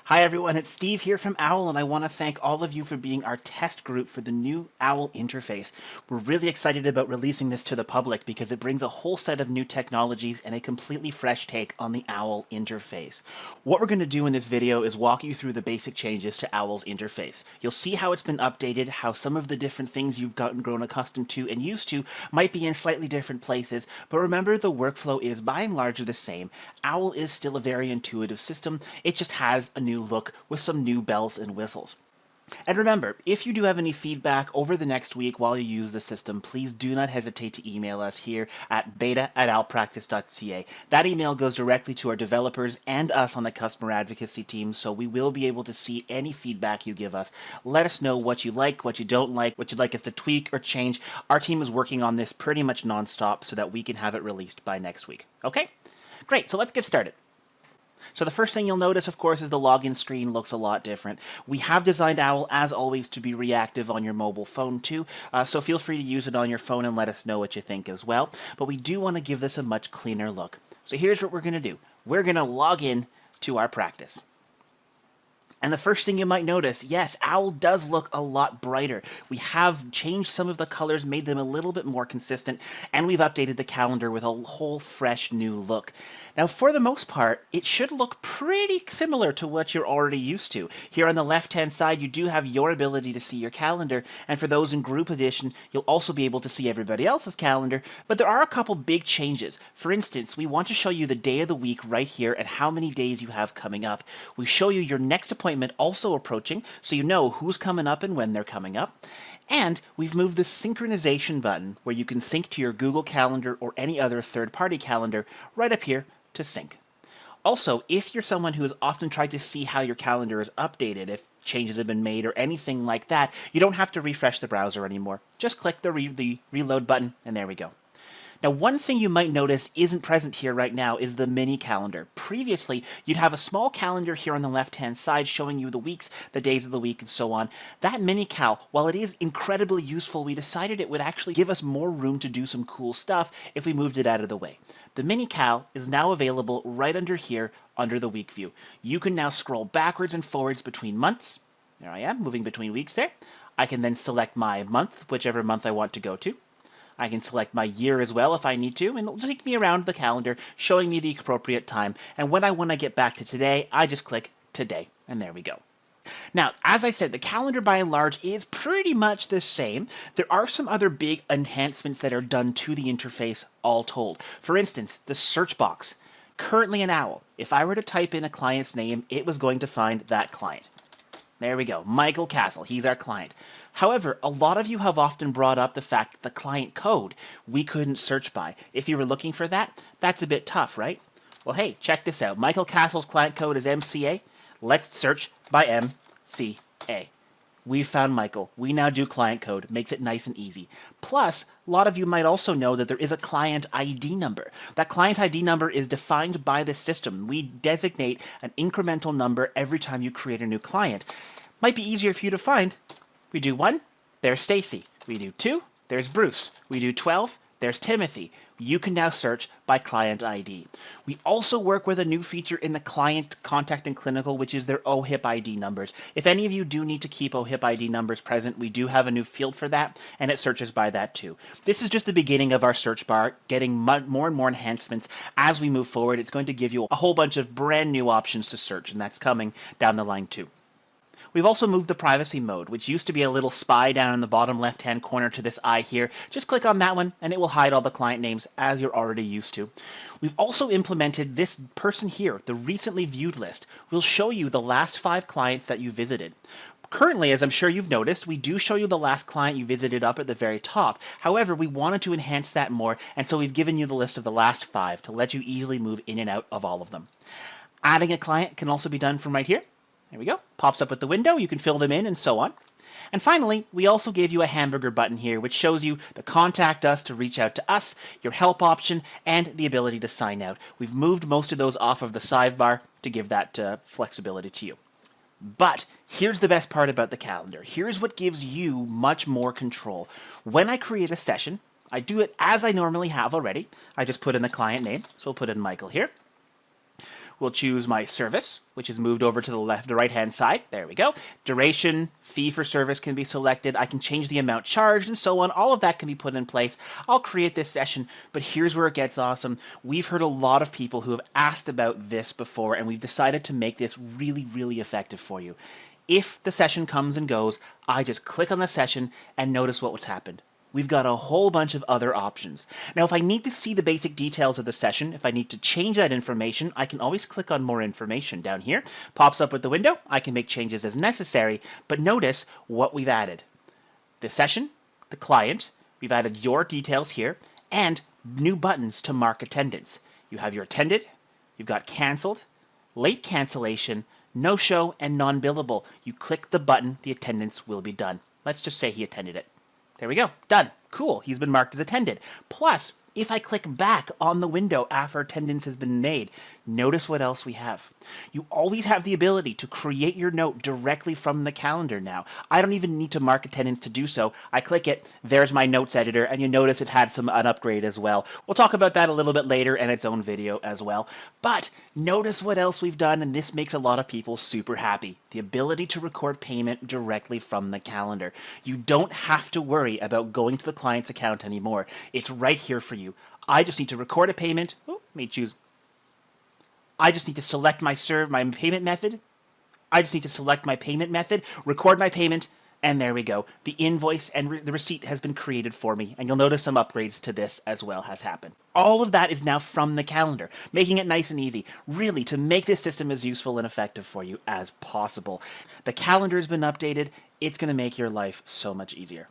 Hi everyone, it's Steve here from Owl, and I want to thank all of you for being our test group for the new Owl interface. We're really excited about releasing this to the public because it brings a whole set of new technologies and a completely fresh take on the Owl interface. What we're going to do in this video is walk you through the basic changes to Owl's interface. You'll see how it's been updated, how some of the different things you've grown accustomed to and used to might be in slightly different places, but remember the workflow is by and large the same. Owl is still a very intuitive system, it just has a new look with some new bells and whistles. And remember, if you do have any feedback over the next week while you use the system, please do not hesitate to email us here at beta@owlpractice.ca. That email goes directly to our developers and us on the customer advocacy team, so we will be able to see any feedback you give us. Let us know what you like, what you don't like, what you'd like us to tweak or change. Our team is working on this pretty much nonstop so that we can have it released by next week. Okay? Great, so let's get started. So the first thing you'll notice, of course, is the login screen looks a lot different. We have designed Owl, as always, to be reactive on your mobile phone too, so feel free to use it on your phone and let us know what you think as well. But we do want to give this a much cleaner look. So here's what we're going to do. We're going to log in to our practice. And the first thing you might notice, yes, Owl does look a lot brighter. We have changed some of the colors, made them a little bit more consistent, and we've updated the calendar with a whole fresh new look. Now, for the most part, it should look pretty similar to what you're already used to. Here on the left-hand side, you do have your ability to see your calendar, and for those in Group Edition, you'll also be able to see everybody else's calendar, but there are a couple big changes. For instance, we want to show you the day of the week right here and how many days you have coming up. We show you your next appointment also approaching, so you know who's coming up and when they're coming up. And we've moved the synchronization button where you can sync to your Google Calendar or any other third-party calendar right up here to sync. Also, if you're someone who has often tried to see how your calendar is updated, if changes have been made or anything like that, you don't have to refresh the browser anymore. Just click the reload button and there we go. Now, one thing you might notice isn't present here right now is the mini calendar. Previously, you'd have a small calendar here on the left-hand side showing you the weeks, the days of the week, and so on. That mini cal, while it is incredibly useful, we decided it would actually give us more room to do some cool stuff if we moved it out of the way. The mini cal is now available right under here under the week view. You can now scroll backwards and forwards between months. There I am, moving between weeks there. I can then select my month, whichever month I want to go to. I can select my year as well if I need to, and it'll just take me around the calendar, showing me the appropriate time. And when I want to get back to today, I just click Today, and there we go. Now, as I said, the calendar by and large is pretty much the same. There are some other big enhancements that are done to the interface, all told. For instance, the search box. Currently in Owl, if I were to type in a client's name, it was going to find that client. There we go, Michael Castle, he's our client. However, a lot of you have often brought up the fact that the client code we couldn't search by. If you were looking for that, that's a bit tough, right? Well, hey, check this out. Michael Castle's client code is MCA. Let's search by MCA. We found Michael. We now do client code. Makes it nice and easy. Plus, a lot of you might also know that there is a client ID number. That client ID number is defined by the system. We designate an incremental number every time you create a new client. Might be easier for you to find. We do 1, there's Stacy. We do 2, there's Bruce. We do 12, there's Timothy. You can now search by client ID. We also work with a new feature in the client contact and clinical, which is their OHIP ID numbers. If any of you do need to keep OHIP ID numbers present, we do have a new field for that, and it searches by that too. This is just the beginning of our search bar, getting more and more enhancements as we move forward. It's going to give you a whole bunch of brand new options to search, and that's coming down the line too. We've also moved the privacy mode, which used to be a little spy down in the bottom left-hand corner to this eye here. Just click on that one, and it will hide all the client names as you're already used to. We've also implemented this person here, the recently viewed list. We'll show you the last 5 clients that you visited. Currently, as I'm sure you've noticed, we do show you the last client you visited up at the very top. However, we wanted to enhance that more, and so we've given you the list of the last 5 to let you easily move in and out of all of them. Adding a client can also be done from right here. There we go. Pops up with the window. You can fill them in and so on. And finally, we also gave you a hamburger button here, which shows you the contact us to reach out to us, your help option, and the ability to sign out. We've moved most of those off of the sidebar to give that flexibility to you. But here's the best part about the calendar. Here's what gives you much more control. When I create a session, I do it as I normally have already. I just put in the client name, so we'll put in Michael here. We'll choose my service, which is moved over to the right-hand side. There we go. Duration, fee for service can be selected. I can change the amount charged and so on. All of that can be put in place. I'll create this session, but here's where it gets awesome. We've heard a lot of people who have asked about this before, and we've decided to make this really, really effective for you. If the session comes and goes, I just click on the session and notice what's happened. We've got a whole bunch of other options. Now, if I need to see the basic details of the session, if I need to change that information, I can always click on more information down here. Pops up with the window. I can make changes as necessary, but notice what we've added. The session, the client, we've added your details here, and new buttons to mark attendance. You have your attended, you've got canceled, late cancellation, no-show, and non-billable. You click the button, the attendance will be done. Let's just say he attended it. There we go. Done. Cool. He's been marked as attended. Plus, if I click back on the window after attendance has been made, notice what else we have. You always have the ability to create your note directly from the calendar now. I don't even need to mark attendance to do so. I click it, there's my notes editor, and you notice it had an upgrade as well. We'll talk about that a little bit later in its own video as well. But notice what else we've done, and this makes a lot of people super happy. The ability to record payment directly from the calendar. You don't have to worry about going to the client's account anymore. It's right here for you. I just need to record a payment. I just need to select my payment method. Record my payment, and there we go. The invoice and the receipt has been created for me, and you'll notice some upgrades to this as well has happened. All of that is now from the calendar, making it nice and easy, really, to make this system as useful and effective for you as possible. The calendar has been updated. It's going to make your life so much easier.